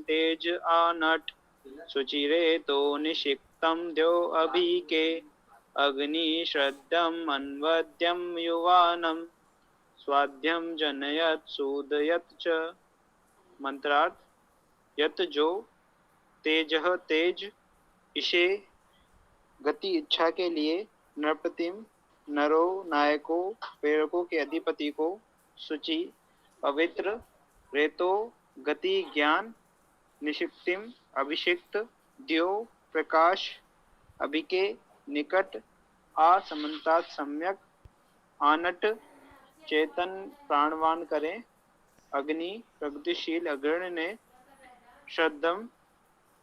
तेज आनट सुचिरे तो निषिक्तम द्यो अभी के अग्नि श्रद्धम अन्वद्यम युवानम स्वाध्यम जनयत सूदयत च। मंत्रार्थ यत जो तेजह तेज इसे गति इच्छा के लिए नृपतिम नरो नायको प्रेरकों के अधिपति को शुचि पवित्र रेतो गति ज्ञान निषिक्तिम अभिषिक्त द्यो प्रकाश अभिके निकट असमन्तात सम्यक आनट चेतन प्राणवान करें अग्नि प्रगतिशील अग्रणी ने श्रद्धम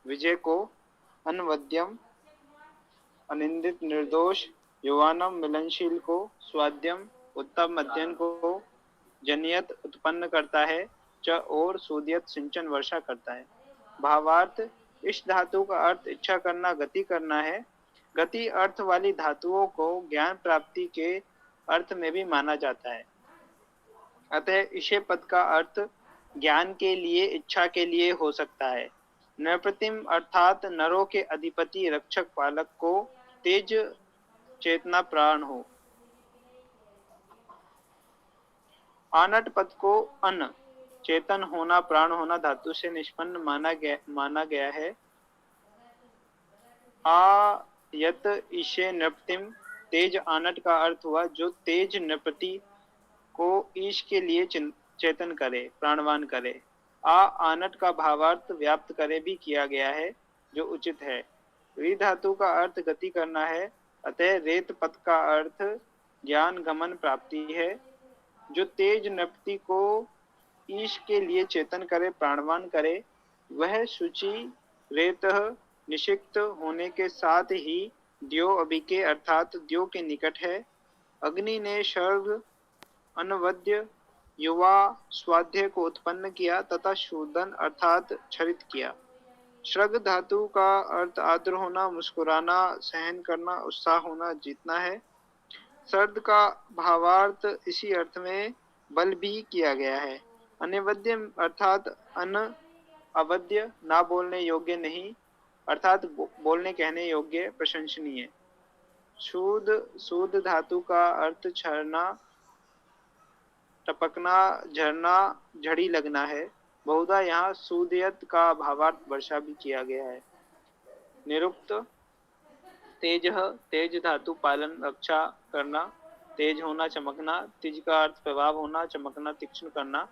विजय को अनवद्यम अनिंदित निर्दोष युवानम मिलनशील को स्वाद्यम उत्तम मध्यम को जनियत उत्पन्न करता है च और सूदियत सिंचन वर्षा करता है। भावार्थ इस धातु का अर्थ इच्छा करना गति करना है। गति अर्थ वाली धातुओं को ज्ञान प्राप्ति के अर्थ में भी माना जाता है। अतः इसे पद का अर्थ ज्ञान के लिए इच्छा के लिए हो सकता है। नृप्रतिम अर्थात नरों के अधिपति रक्षक पालक को तेज चेतना प्राण हो। आनट पद को अन चेतन होना प्राण होना धातु से निष्पन्न माना गया है। आ यत ईशे नृपतिम तेज आनट का अर्थ हुआ जो तेज नृपति को ईश के लिए चेतन करे प्राणवान करे। आ आनट का भावार्थ व्याप्त करे भी किया गया है जो उचित है। री धातु का अर्थ गति करना है। अतः रेत पद का अर्थ ज्ञान गमन प्राप्ति है। जो तेज नृपति को ईश के लिए चेतन करे प्राणवान करे वह शुचि रेतः निषिक्त होने के साथ ही द्यो अभिके अर्थात द्यो के निकट है। अग्नि ने सर्ग अनवद्य युवा स्वाध्य को उत्पन्न किया तथा शूदन अर्थात क्षरित किया। श्रग धातु का अर्थ आर्द्र होना मुस्कुराना सहन करना उत्साह होना जीतना है। सर्द का भावार्थ इसी अर्थ में बल भी किया गया है। अनिवद्य अर्थात अवध्य ना बोलने योग्य नहीं अर्थात बोलने कहने योग्य प्रशंसनीय। सूद धातु का अर्थ झरना टपकना झरना झड़ी लगना है। बहुधा यहाँ सूदयत का भावार्थ वर्षा भी किया गया है। निरुक्त तेजह तेज धातु पालन रक्षा करना तेज होना चमकना तिज का अर्थ प्रभाव होना चमकना तीक्ष्ण करना।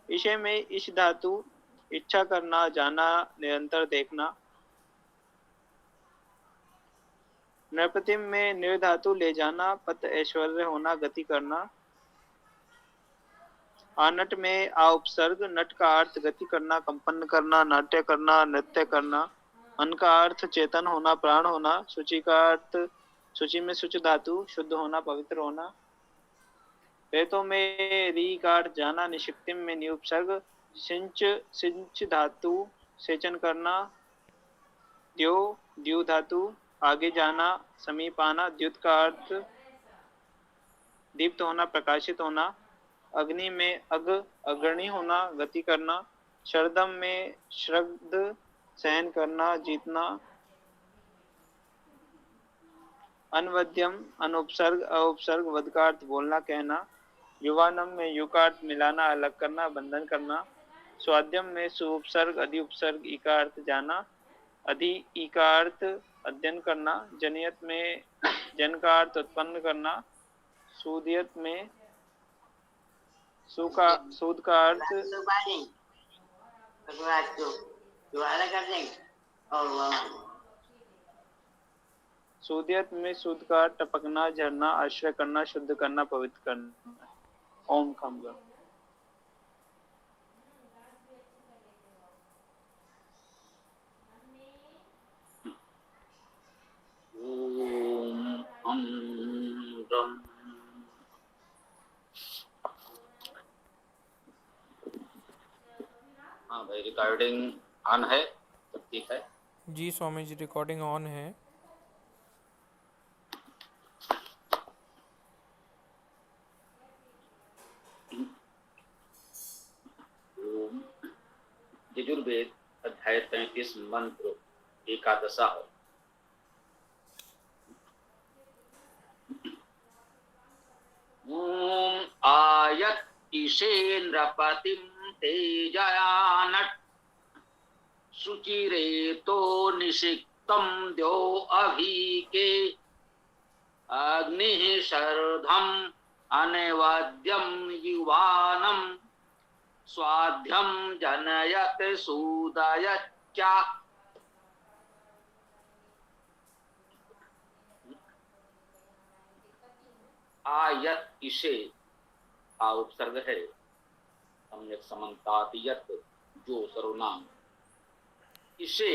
विषय में इस धातु इच्छा करना जाना निरंतर देखना। नृपतिम में निर्धातु ले जाना पत ऐश्वर्य होना गति करना। आनट में आ उपसर्ग नट का अर्थ गति करना कंपन करना नाट्य करना नृत्य करना। अन का अर्थ चेतन होना प्राण होना। शुचि का अर्थ शुचि में शुच धातु शुद्ध होना पवित्र होना। रेतों में री का अर्थ जाना निषिक्तिम में निउपसर्ग सिंच सिंच धातु सेचन करना। द्यो द्यू धातु आगे जाना समीप आना। द्युत का अर्थ दीप्त होना प्रकाशित होना। अग्नि में अग अग्रणी होना गति करना। शरदम में श्रद्ध सहन करना जीतना। अनवद्यम अनुपसर्ग अउपसर्ग वध का अर्थ बोलना कहना। युवानम में यु का अर्थ मिलाना अलग करना बंधन करना। स्वाद्यम में सुउपसर्ग अधि उपसर्ग ई का अर्थ जाना अधि ई का अर्थ अध्ययन करना। जनियत में जन का अर्थ उत्पन्न करना। सूदियत में सूद का अर्थ सूदियत में सूद का अर्थ टपकना झरना आश्रय करना शुद्ध करना पवित्र करना। ओम खम गण हाँ भाई रिकॉर्डिंग ऑन है तो ठीक है। जी स्वामी जी रिकॉर्डिंग ऑन है। यजुर्वेद इस मंत्र एकादशा है। ओम आयत ईशेन्द्रपतिं तेजयानट शुचिरेतो निषिक्तं द्यो अभीके अग्निः शर्धम् अनवद्यं युवानं स्वाध्यं जनयत सूदयच्च। आयत इसे आ उपसर्ग है, सम्यक समन्तात यत जो सर्वनाम, इसे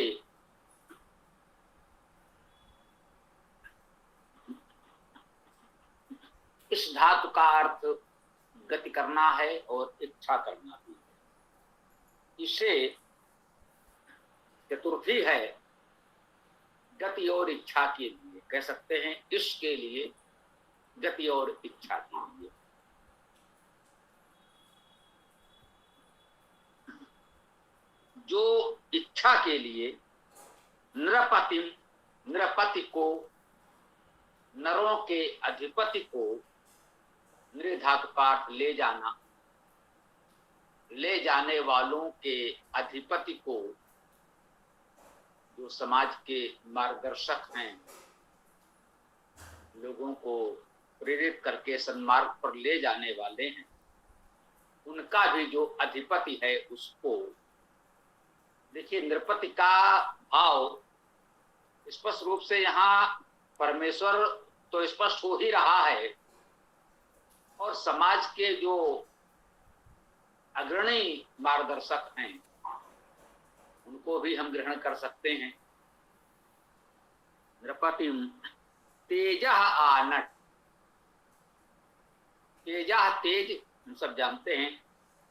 इस धातु का अर्थ गति करना है और इच्छा करना भी है। इसे चतुर्थी है, गति और इच्छा के लिए कह सकते हैं, इसके लिए गति और इच्छा के लिए। जो इच्छा के लिए नृपतिम, नृपति को, नरों के अधिपति को, नृधातु का अर्थ ले जाना, ले जाने वालों के अधिपति को, जो समाज के मार्गदर्शक हैं, लोगों को प्रेरित करके सन्मार्ग पर ले जाने वाले हैं, उनका भी जो अधिपति है उसको। देखिए, नृपति का भाव स्पष्ट रूप से यहाँ परमेश्वर तो स्पष्ट हो ही रहा है, और समाज के जो अग्रणी मार्गदर्शक हैं उनको भी हम ग्रहण कर सकते हैं। नृपतिम तेजः आनट, तेजः तेज हम सब जानते हैं,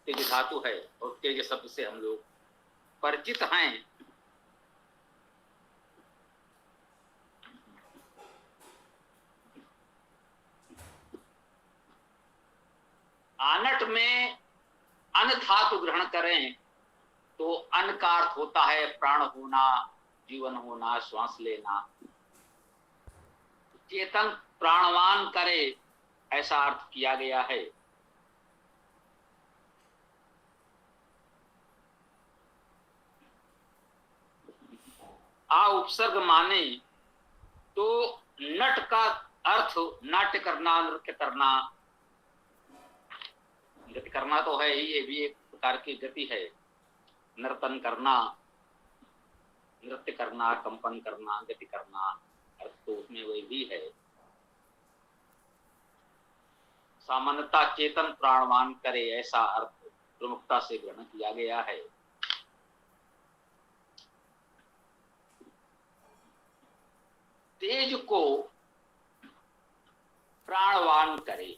तेज धातु है और तेज शब्द से हम लोग परिचित हैं। आनट में अन धातु ग्रहण करें तो अन का अर्थ होता है प्राण होना, जीवन होना, श्वास लेना। चेतन प्राणवान करे ऐसा अर्थ किया गया है। आ उपसर्ग माने तो नट का अर्थ नाट्य करना, नृत्य करना। गति करना तो है ही, ये भी एक प्रकार की गति है। नर्तन करना, नृत्य करना, कंपन करना, गति करना, अर्थ तो उसमें वही भी है। सामान्यता चेतन प्राणवान करे ऐसा अर्थ प्रमुखता से ग्रहण किया गया है। तेज को प्राणवान करे।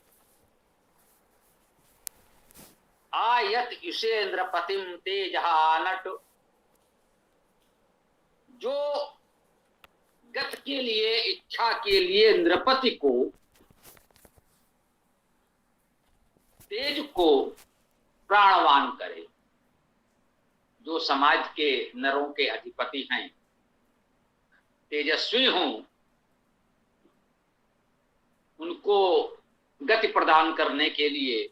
आयत ईशेन्द्रपतिम तेजहानट, जो गत के लिए, इच्छा के लिए नृपति को, तेज को प्राणवान करे, जो समाज के नरों के अधिपति हैं, तेजस्वी हों, उनको गति प्रदान करने के लिए,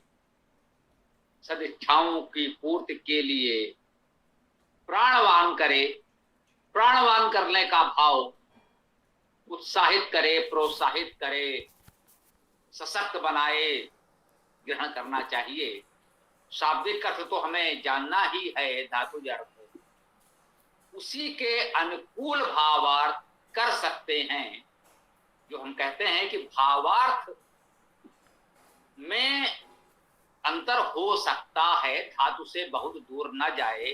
सदिच्छाओं की पूर्ति के लिए प्राणवान करे। प्राणवान करने का भाव उत्साहित करे, प्रोत्साहित करे, सशक्त बनाए, ग्रहण करना चाहिए। शाब्दिक अर्थ तो हमें जानना ही है, धातु अर्थ उसी के अनुकूल भावार्थ कर सकते हैं। जो हम कहते हैं कि भावार्थ में अंतर हो सकता है, धातु से बहुत दूर न जाए।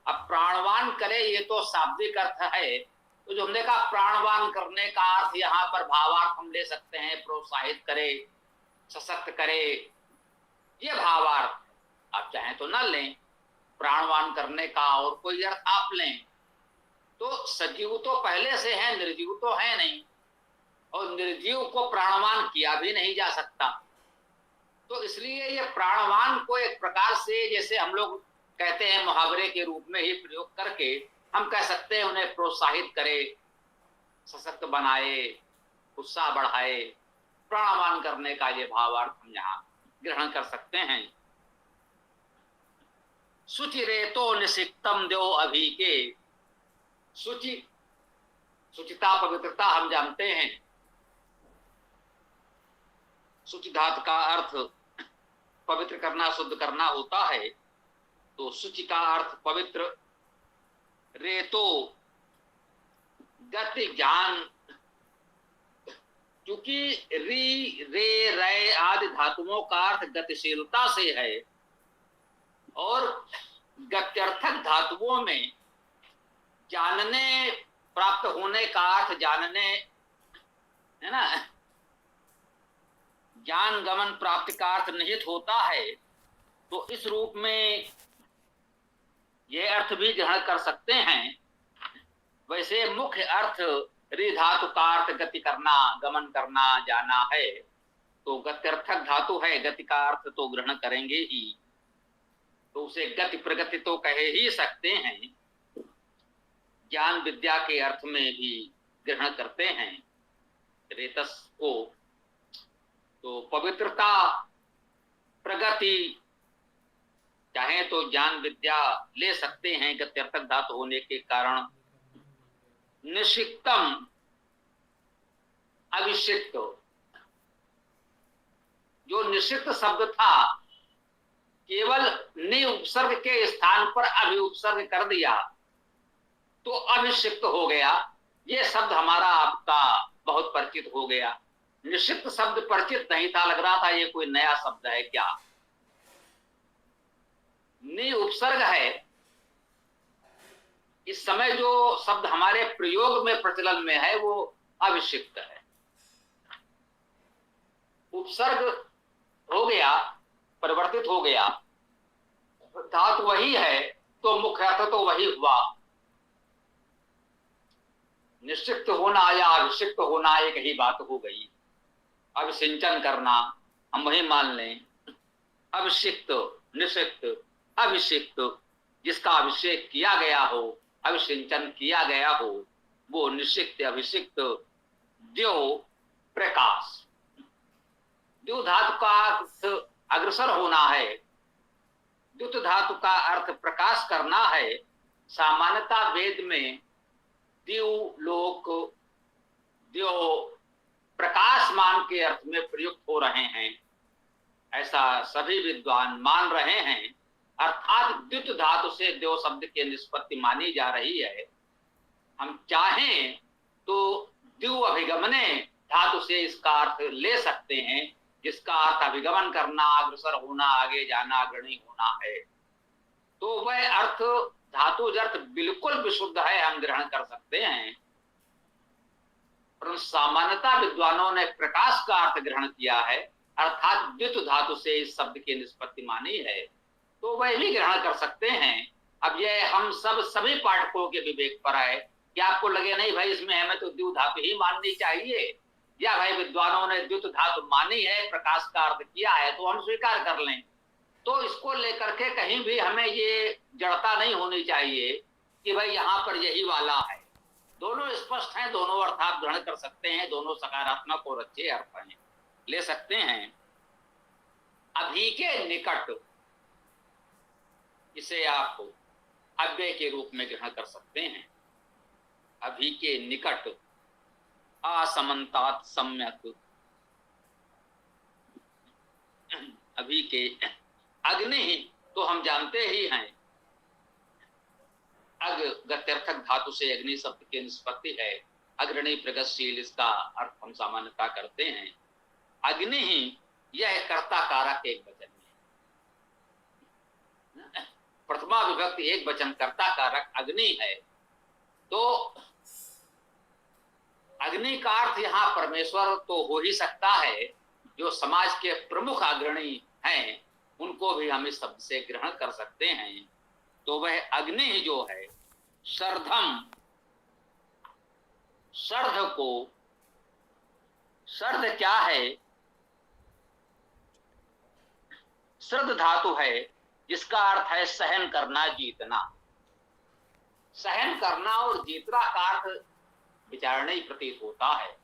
अब प्राणवान करे ये तो शाब्दिक अर्थ है, तो जो हमने कहा प्राणवान करने का अर्थ यहाँ पर भावार्थ हम ले सकते हैं, प्रोत्साहित करे, सशक्त करे, ये भावार्थ आप चाहें तो न लें। प्राणवान करने का और कोई अर्थ आप लें तो सजीव तो पहले से है, निर्जीव तो है नहीं, और निर्जीव को प्राणवान किया भी नहीं जा सकता। तो इसलिए ये प्राणवान को एक प्रकार से, जैसे हम लोग कहते हैं मुहावरे के रूप में ही प्रयोग करके, हम कह सकते हैं उन्हें प्रोत्साहित करे, सशक्त बनाए, उत्साह बढ़ाए, प्राणवान करने का ये भावार्थ हम यहाँ ग्रहण कर सकते हैं। शुचि रेतो निसिक्तम द्यो अभी के, शुचि, शुचिता पवित्रता हम जानते हैं। शुचि धातु का अर्थ पवित्र करना, शुद्ध करना होता है। तो शुचि का अर्थ पवित्र, रेतो गति ज्ञान, क्योंकि री रे रे आदि धातुओं का अर्थ गतिशीलता से है, और गत्यर्थक धातुओं में जानने, प्राप्त होने का अर्थ जानने है ना, ज्ञान गमन प्राप्ति का अर्थ निहित होता है। तो इस रूप में यह अर्थ भी ग्रहण कर सकते हैं। वैसे मुख्य अर्थ रि धातु का अर्थ गति करना, गमन करना, जाना है। तो गत्यर्थक धातु है, गति का अर्थ तो ग्रहण करेंगे ही, तो उसे गति प्रगति तो कह ही सकते हैं। ज्ञान विद्या के अर्थ में भी ग्रहण करते हैं रेतस को। तो पवित्रता, प्रगति, चाहे तो ज्ञान विद्या ले सकते हैं गत्यर्थक धातु होने के कारण। निषिक्तम, अभिषिक्त, जो निषिक्त शब्द था केवल नि उपसर्ग के स्थान पर अभि उपसर्ग कर दिया तो अभिषिक्त हो गया। ये शब्द हमारा आपका बहुत परिचित हो गया। निषिक्त शब्द परिचित नहीं था, लग रहा था ये कोई नया शब्द है क्या। नि उपसर्ग है। इस समय जो शब्द हमारे प्रयोग में प्रचलन में है वो अभिषिक्त है। उपसर्ग हो गया, परिवर्तित हो गया, धातु वही है तो मुख्य अर्थ तो वही हुआ। निश्चित होना या अभिषिक्त होना एक ही बात हो गई। अभिसिंचन करना हम वही मान लें। अभिषिक्त, निषिक्त, अभिषिक्त, जिसका अभिषेक किया गया हो, अभिसिंचन किया गया हो, वो निषिक्त, अभिषिक्त। द्यो प्रकाश, द्यु धातु का अर्थ अग्रसर होना है, द्युत धातु का अर्थ प्रकाश करना है। सामान्यता वेद में द्यु लोक, द्यो प्रकाशमान के अर्थ में प्रयुक्त हो रहे हैं, ऐसा सभी विद्वान मान रहे हैं। अर्थात द्युत धातु से द्यो शब्द की निष्पत्ति मानी जा रही है। हम चाहें तो द्यु अभिगमने धातु से इसका अर्थ ले सकते हैं, जिसका अर्थ अभिगमन करना, अग्रसर होना, आगे जाना, अग्रणी होना है। तो वह अर्थ, धातु अर्थ बिल्कुल विशुद्ध है, हम ग्रहण कर सकते हैं। परंतु सामान्यता विद्वानों ने प्रकाश का अर्थ ग्रहण किया है, अर्थात द्युत धातु से इस शब्द की निष्पत्ति मानी है, तो वह भी ग्रहण कर सकते हैं। अब यह हम सभी पाठकों के विवेक पर है कि आपको लगे नहीं भाई इसमें हमें तो द्यु धातु ही माननी चाहिए, या भाई विद्वानों ने द्युत धातु मानी है, प्रकाश का अर्थ किया है, तो हम स्वीकार कर लें। तो इसको लेकर के कहीं भी हमें ये जड़ता नहीं होनी चाहिए कि भाई यहाँ पर यही वाला है। दोनों स्पष्ट हैं, दोनों अर्थ आप ग्रहण कर सकते हैं, दोनों सकारात्मक और अच्छे अर्थ हैं, ले सकते हैं। अभी के निकट, इसे आप अव्यय के रूप में ग्रहण कर सकते हैं। अभी के निकट, असमन्तात सम्यक, अभी के। अग्नि तो हम जानते ही हैं, अग गत्यर्थक धातु से अग्नि शब्द की निष्पत्ति है। अग्रणी, प्रगतिशील, इसका अर्थ हम सामान्यता करते हैं। अग्नि ही यह कर्ता कारक एक वचन में, प्रथमा विभक्ति एक वचन कर्ता कारक अग्नि है। तो अग्नि का अर्थ यहाँ परमेश्वर तो हो ही सकता है, जो समाज के प्रमुख अग्रणी हैं उनको भी हम इस शब्द से ग्रहण कर सकते हैं। तो वह अग्नि ही जो है, शर्धम, शर्ध को, शर्ध क्या है? श्रद्ध धातु है, जिसका अर्थ है सहन करना, जीतना। सहन करना और जीतना का अर्थ विचारणीय प्रतीत होता है।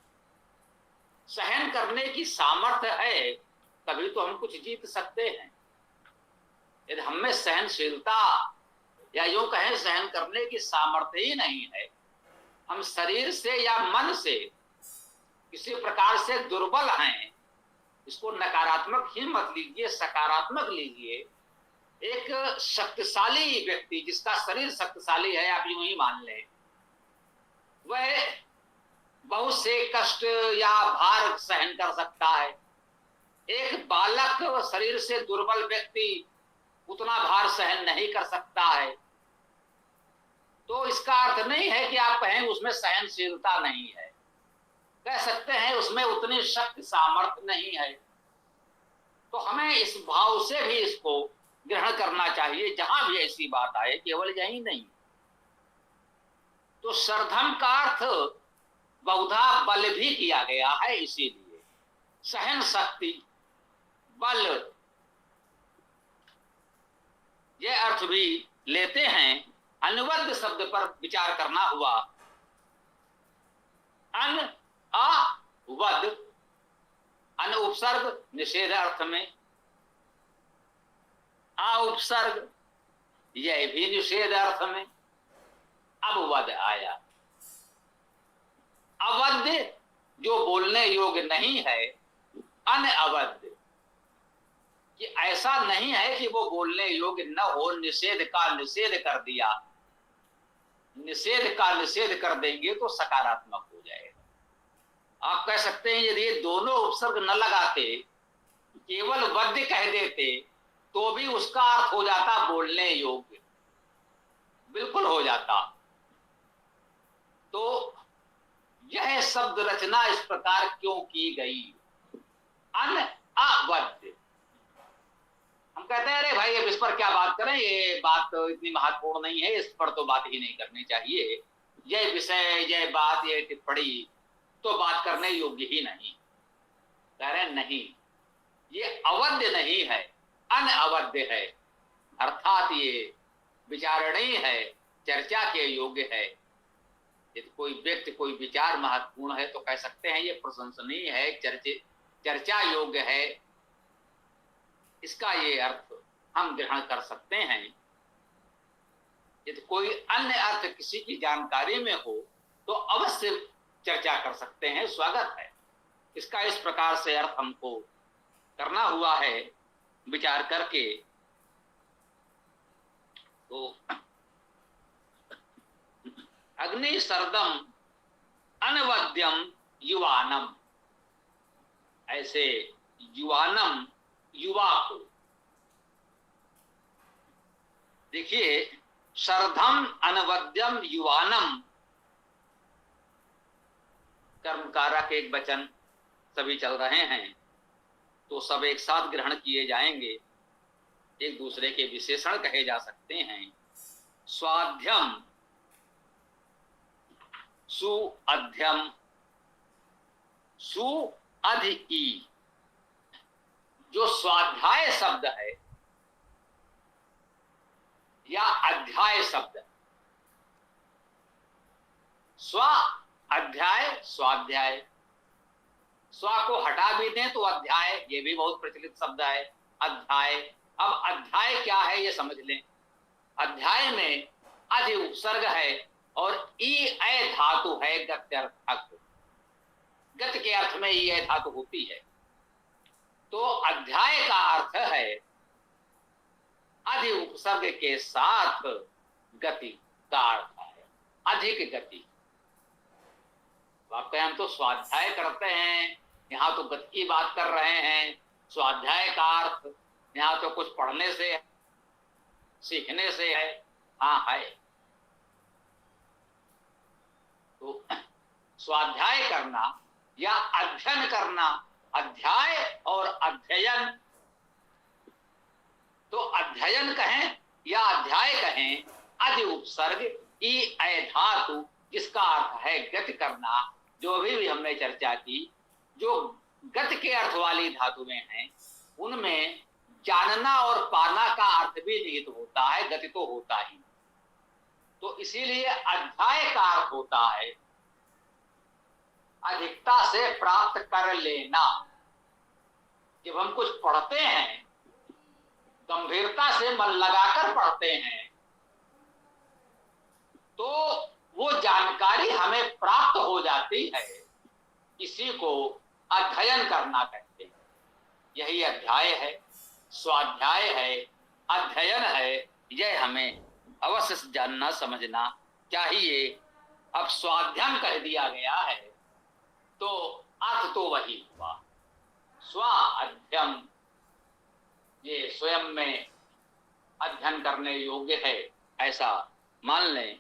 सहन करने की सामर्थ्य है तभी तो हम कुछ जीत सकते हैं। यदि हम में सहनशीलता या यूं कहें सहन करने की सामर्थ्य ही नहीं है, हम शरीर से या मन से किसी प्रकार से दुर्बल हैं, इसको नकारात्मक ही मत लीजिए, सकारात्मक लीजिए। एक शक्तिशाली व्यक्ति जिसका शरीर शक्तिशाली है, आप यूं ही मान लें, वह बहुत से कष्ट या भार सहन कर सकता है। एक बालक शरीर से दुर्बल व्यक्ति उतना भार सहन नहीं कर सकता है। तो इसका अर्थ नहीं है कि आप कहें उसमें सहनशीलता नहीं है, कह सकते हैं उसमें उतनी शक्ति सामर्थ्य नहीं है। तो हमें इस भाव से भी इसको ग्रहण करना चाहिए, जहां भी ऐसी बात आए, केवल यही नहीं। तो सरधम का अर्थ बहुधा बल भी किया गया है, इसीलिए सहन शक्ति, बल, ये अर्थ भी लेते हैं। अनुबद्ध शब्द पर विचार करना हुआ। अन अवध, अन उपसर्ग निषेध अर्थ में, आ उपसर्ग यह भी निषेध अर्थ में, अब वध आया। अवध जो बोलने योग्य नहीं है, अनअवध कि ऐसा नहीं है कि वो बोलने योग्य न हो, निषेध का निषेध कर दिया। निषेध का निषेध कर देंगे तो सकारात्मक हो जाएगा। आप कह सकते हैं यदि ये दोनों उपसर्ग न लगाते, केवल वद्य कह देते, तो भी उसका अर्थ हो जाता बोलने योग्य, बिल्कुल हो जाता। तो यह शब्द रचना इस प्रकार क्यों की गई? अनअवध। हम कहते हैं अरे भाई अब इस पर क्या बात करें, ये बात तो इतनी महत्वपूर्ण नहीं है, इस पर तो बात ही नहीं करनी चाहिए, यह विषय, यह बात, यह टिप्पणी तो बात करने योग्य ही नहीं। कह रहे नहीं, ये अवध्य नहीं है, अनअवध्य है, अर्थात ये विचारणीय है, चर्चा के योग्य है। यदि कोई व्यक्ति, कोई विचार महत्वपूर्ण है तो कह सकते हैं ये प्रशंसनीय है, चर्चा योग्य है, इसका ये अर्थ हम ग्रहण कर सकते हैं। यदि कोई अन्य अर्थ किसी की जानकारी में हो तो अवश्य चर्चा कर सकते हैं, स्वागत है। इसका इस प्रकार से अर्थ हमको करना हुआ है विचार करके। तो अग्नि सर्दम अनवद्यम युवानम, ऐसे युवानम युवा को देखिए, सर्धम अनवद्यम युवानम, कर्मकारक एक वचन सभी चल रहे हैं तो सब एक साथ ग्रहण किए जाएंगे, एक दूसरे के विशेषण कहे जा सकते हैं। स्वाध्यम, सुअध्यम, सुअधि, जो स्वाध्याय शब्द है या अध्याय शब्द, स्व अध्याय स्वाध्याय, स्व को हटा भी दें तो अध्याय, ये भी बहुत प्रचलित शब्द है, अध्याय। अब अध्याय क्या है ये समझ लें। अध्याय में अधि उपसर्ग है और ई ए धातु है गत्यर्थक, गत के अर्थ में ई ए धातु होती है। तो अध्याय का अर्थ है अधि उपसर्ग के साथ गति का अर्थ है, अधिक गति। आप कहें हम तो स्वाध्याय करते हैं, यहाँ तो गति की बात कर रहे हैं, स्वाध्याय का अर्थ यहाँ तो कुछ पढ़ने से, सीखने से है। हाँ है। तो स्वाध्याय करना या अध्ययन करना, अध्याय और अध्ययन, तो अध्ययन कहें या अध्याय कहें, अधि उपसर्ग ई ए धातु, जिसका अर्थ है गति करना। जो भी हमने चर्चा की, जो गति के अर्थ वाली धातुएं हैं, उनमें जानना और पाना का अर्थ भी निहित होता है, गति तो होता ही। तो इसीलिए अध्याय का अर्थ होता है अधिकता से प्राप्त कर लेना। जब हम कुछ पढ़ते हैं, गंभीरता से मन लगाकर पढ़ते हैं, तो वो जानकारी हमें प्राप्त हो जाती है। इसी को अध्ययन करना कहते हैं। यही अध्याय है, स्वाध्याय है, अध्ययन है। यह हमें अवश्य जानना समझना चाहिए। अब स्वाध्याय कह दिया गया है तो अर्थ तो वही हुआ, स्व अध्ययन। ये स्वयं में अध्ययन करने योग्य है ऐसा मान लें।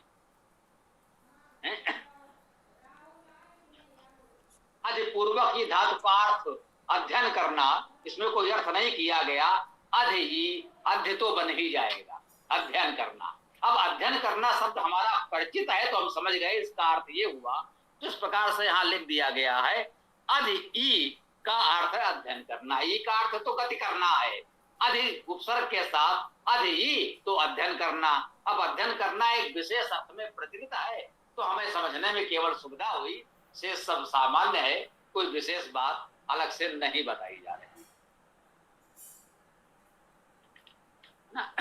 अधिपूर्वक ही धातु का अर्थ अध्ययन करना, इसमें कोई अर्थ नहीं किया गया। अधि ही अध्य तो बन ही जाएगा, अध्ययन करना। अब अध्ययन करना शब्द हमारा परिचित है तो हम समझ गए इसका अर्थ ये हुआ। जिस प्रकार से यहाँ लिख दिया गया है, अधि ई का अर्थ है अध्ययन करना। ई का अर्थ तो गति करना है। अधि उपसर्ग के साथ अधि ई तो अध्ययन करना। अब अध्ययन करना एक विशेष अर्थ में प्रचलित है तो हमें समझने में केवल सुविधा हुई। से सब सामान्य है, कोई विशेष बात अलग से नहीं बताई जा रही ना।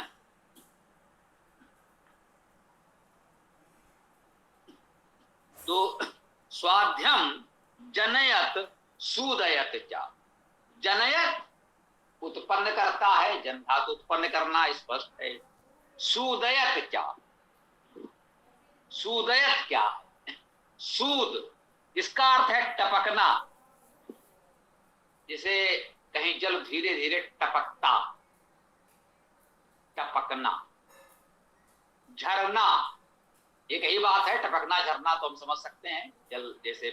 तो स्वाध्यम जनयत सुदयत च। जनयत उत्पन्न करता है, जन धातु उत्पन्न करना स्पष्ट है। सुदयत च, सुदयत क्या है? सूद, इसका अर्थ है टपकना। जैसे कहीं जल धीरे धीरे टपकता, टपकना। झरना, एक ही बात है, टपकना झरना तो हम समझ सकते हैं, जल जैसे।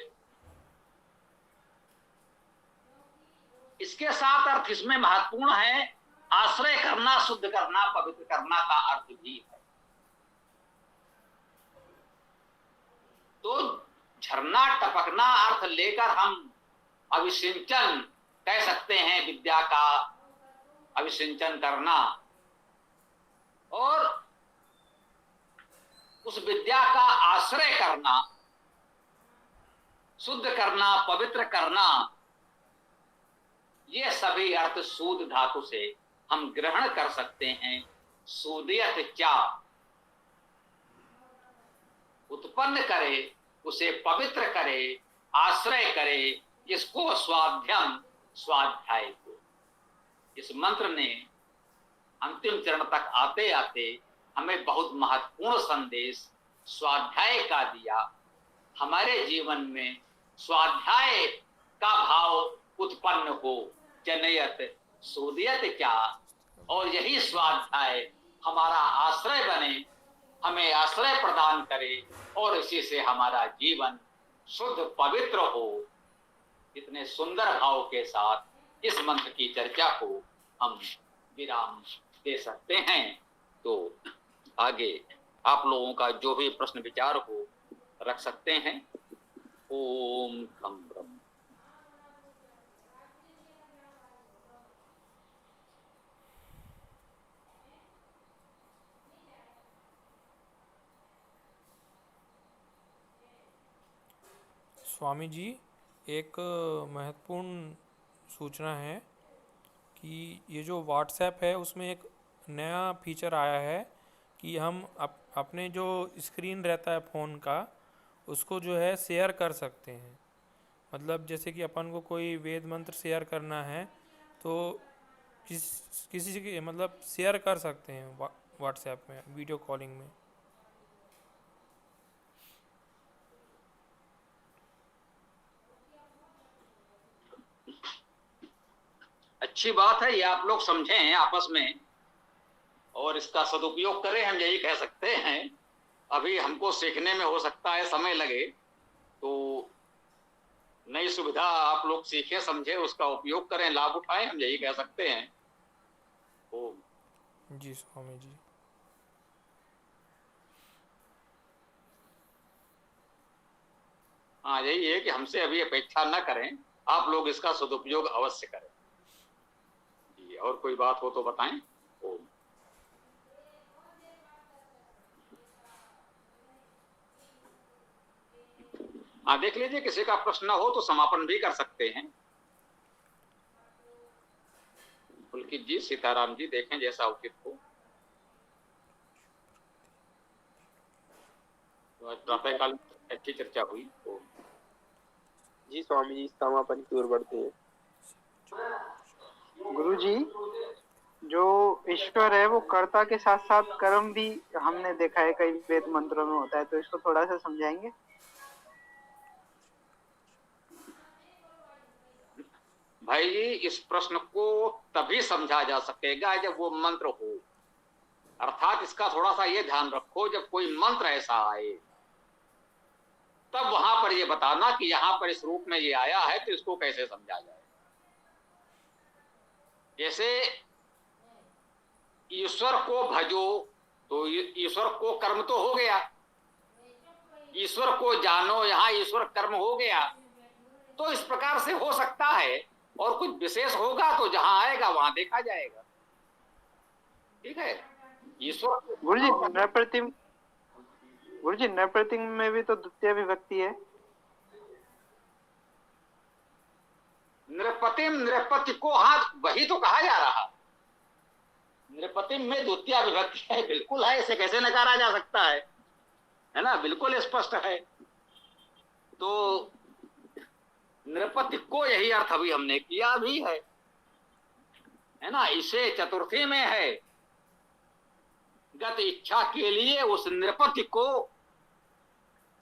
इसके साथ अर्थ इसमें महत्वपूर्ण है, आश्रय करना, शुद्ध करना, पवित्र करना का अर्थ भी है। तो झरना टपकना अर्थ लेकर हम अभिसिंचन कह सकते हैं, विद्या का अभिसिंचन करना और उस विद्या का आश्रय करना, शुद्ध करना, पवित्र करना। ये सभी अर्थ सूद धातु से हम ग्रहण कर सकते हैं। सूदियत चा, उत्पन्न करे, उसे पवित्र करे, आश्रय करे। इसको स्वाध्यम, स्वाध्याय को। इस मंत्र ने अंतिम चरण तक आते आते हमें बहुत महत्वपूर्ण संदेश स्वाध्याय का दिया। हमारे जीवन में स्वाध्याय का भाव उत्पन्न हो, जनयत सूदियत क्या, और यही स्वाध्याय हमारा आश्रय बने, हमें आश्रय प्रदान करे और इसी से हमारा जीवन शुद्ध पवित्र हो। इतने सुंदर भाव के साथ इस मंत्र की चर्चा को हम विराम दे सकते हैं। तो आगे आप लोगों का जो भी प्रश्न विचार हो रख सकते हैं। ओम खम ब्रह्म। स्वामी जी, एक महत्वपूर्ण सूचना है कि ये जो व्हाट्सएप है उसमें एक नया फीचर आया है कि हम अपने जो स्क्रीन रहता है फ़ोन का, उसको जो है शेयर कर सकते हैं। मतलब जैसे कि अपन को कोई वेद मंत्र शेयर करना है तो किसी के मतलब शेयर कर सकते हैं व्हाट्सएप में, वीडियो कॉलिंग में। अच्छी बात है, ये आप लोग समझें आपस में और इसका सदुपयोग करें, हम यही कह सकते हैं। अभी हमको सीखने में हो सकता है समय लगे, तो नई सुविधा आप लोग सीखें, समझें, उसका उपयोग करें, लाभ उठाएं, हम यही कह सकते हैं। ओम। जी स्वामी जी। हाँ, यही है कि हमसे अभी अपेक्षा न करें, आप लोग इसका सदुपयोग अवश्य करें। जी, और कोई बात हो तो बताएं। ओम। हाँ, देख लीजिए, किसी का प्रश्न हो तो समापन भी कर सकते हैं। पुलकित जी, सीताराम जी, देखें जैसा उचित हो। तो आज प्रातःकाल में अच्छी चर्चा हुई। तो जी स्वामी जी, समापन की ओर बढ़ते हैं। गुरु जी, जो ईश्वर है वो कर्ता के साथ साथ कर्म भी हमने देखा है कई वेद मंत्रों में होता है, तो इसको थोड़ा सा समझाएंगे। भाई जी, इस प्रश्न को तभी समझा जा सकेगा जब वो मंत्र हो। अर्थात इसका थोड़ा सा ये ध्यान रखो, जब कोई मंत्र ऐसा आए तब वहां पर ये बताना कि यहां पर इस रूप में ये आया है, तो इसको कैसे समझा जाए। जैसे ईश्वर को भजो, तो ईश्वर को कर्म तो हो गया। ईश्वर को जानो, यहां ईश्वर कर्म हो गया। तो इस प्रकार से हो सकता है, और कुछ विशेष होगा तो जहां आएगा वहां देखा जाएगा। ठीक है। ईश्वर गुरु जी नृप्रतिम, गुरु जी नृप्रतिम में भी तो द्वितीय विभक्ति है। नृपतिम, नृपति को, हाँ वही तो कहा जा रहा। नृपतिम में द्वितीय विभक्ति है, बिल्कुल है, इसे कैसे नकारा जा सकता है ना, बिल्कुल स्पष्ट है। तो नृपति को यही अर्थ अभी हमने किया भी है ना। इसे चतुर्थी में है, गत इच्छा के लिए उस नृपति को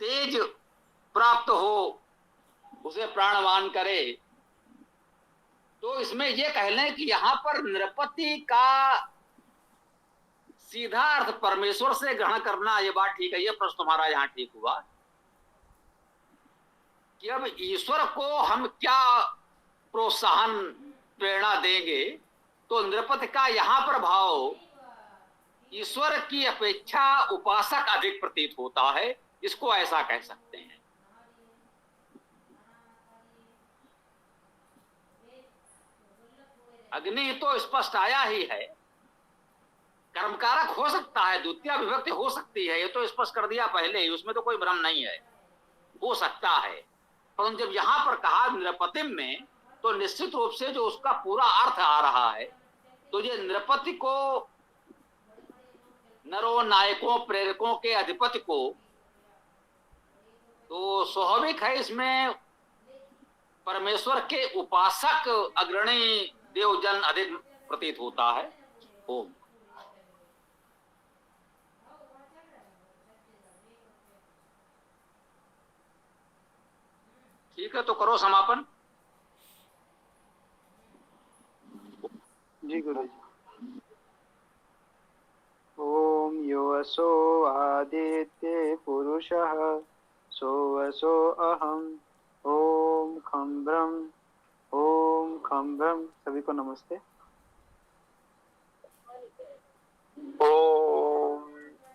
तेज प्राप्त हो, उसे प्राणवान करे। तो इसमें यह कह लें कि यहां पर नृपति का सीधा अर्थ परमेश्वर से ग्रहण करना, ये बात ठीक है, ये प्रश्न तुम्हारा यहां ठीक हुआ कि अब ईश्वर को हम क्या प्रोत्साहन प्रेरणा देंगे। तो नृपति का यहां पर भाव ईश्वर की अपेक्षा उपासक अधिक प्रतीत होता है, इसको ऐसा कह सकते हैं। अग्नि तो स्पष्ट आया ही है, कर्मकारक हो सकता है, द्वितीय विभक्ति हो सकती है, ये तो स्पष्ट कर दिया पहले ही, उसमें तो कोई भ्रम नहीं है, हो सकता है। परंतु जब यहां पर कहा नृपतिम में, तो निश्चित रूप से जो उसका पूरा अर्थ आ रहा है, तो ये नृपति को, नरों नायकों प्रेरकों के अधिपति को, तो स्वाभाविक है इसमें परमेश्वर के उपासक अग्रणी देवजन अधिक प्रतीत होता है। ओम। ठीक है, तो करो समापन। जी गुरु जी। ओम यो असो आदित्य पुरुषः सो असो अहम ओम खम ब्रह्म ओम खम ब्रह्म। सभी को नमस्ते। ओम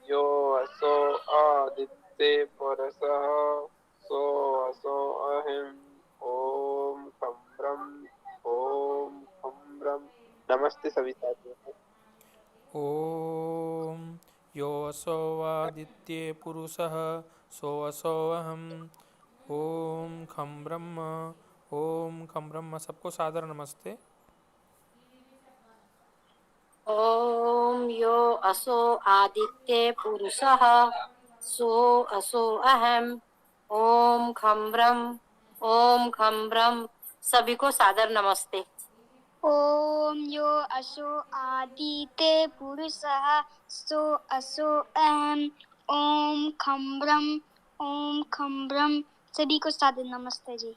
यो असो आदित्य पुरुषः सो असो अहम् ओम खम ब्रह्म। नमस्ते सभी साथियों को। ओम यो असो आदित्ये पुरुषः सो असो अहम् ओम खम ब्रह्म। सबको सादर नमस्ते। ओम यो असो आदित्य पुरुषः सो असो अहम ओम खम ब्रह्म। सभी को सादर नमस्ते। ओम यो असो आदित्य पुरुषः सो असो अहम ओम खम ब्रह्म। सभी को सादर नमस्ते जी।